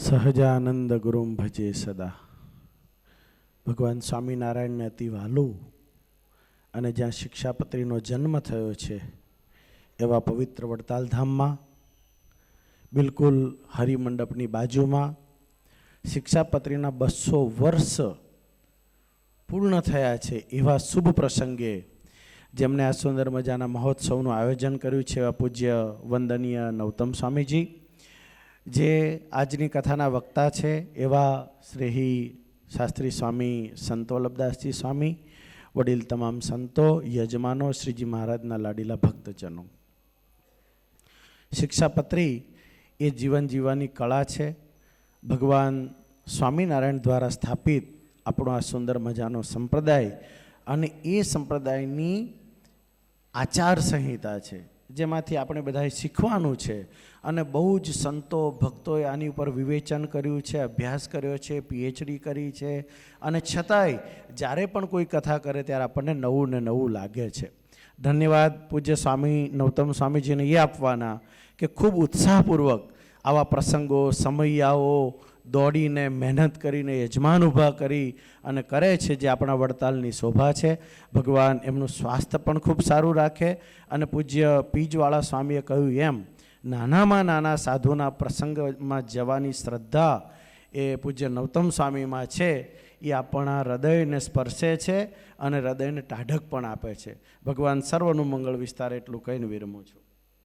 સહજાનંદ ગુરુમ ભજે સદા. ભગવાન સ્વામિનારાયણને અતિ વહાલું અને જ્યાં શિક્ષાપત્રીનો જન્મ થયો છે એવા પવિત્ર વડતાલ ધામમાં બિલકુલ હરિમંડપની બાજુમાં શિક્ષાપત્રીના 200 વર્ષ પૂર્ણ થયા છે એવા શુભ પ્રસંગે જેમણે આ સુંદર મજાના મહોત્સવનું આયોજન કર્યું છે એવા પૂજ્ય વંદનીય નવતમ સ્વામીજી, જે આજની કથાના વક્તા છે એવા શ્રી શાસ્ત્રી સ્વામી સંત વલ્લભદાસજી સ્વામી, વડીલ તમામ સંતો, યજમાનો, શ્રીજી મહારાજના લાડીલા ભક્તજનો. શિક્ષાપત્રી એ જીવન જીવવાની કળા છે. ભગવાન સ્વામિનારાયણ દ્વારા સ્થાપિત આપણો આ સુંદર મજાનો સંપ્રદાય અને એ સંપ્રદાયની આચાર સંહિતા છે જેમાંથી આપણે બધાએ શીખવાનું છે. અને બહુ જ સંતો ભક્તોએ આની ઉપર વિવેચન કર્યું છે, અભ્યાસ કર્યો છે, PhD કરી છે, અને છતાંય જ્યારે પણ કોઈ કથા કરે ત્યારે આપણને નવું ને નવું લાગે છે. ધન્યવાદ પૂજ્ય સ્વામી નવતમ સ્વામીજીને એ આપવાના કે ખૂબ ઉત્સાહપૂર્વક આવા પ્રસંગો, સમૈયાઓ દોડીને મહેનત કરીને યજમાન ઊભા કરી અને કરે છે, જે આપણા વડતાલની શોભા છે. ભગવાન એમનું સ્વાસ્થ્ય પણ ખૂબ સારું રાખે. અને પૂજ્ય પીજવાળા સ્વામીએ કહ્યું એમ, નાનામાં નાના સાધુના પ્રસંગમાં જવાની શ્રદ્ધા એ પૂજ્ય નવતમ સ્વામીમાં છે. એ આપણા હૃદયને સ્પર્શે છે અને હૃદયને ટાઢક પણ આપે છે. ભગવાન સર્વનું મંગળ વિસ્તાર એટલું કહીને વિરમું છું.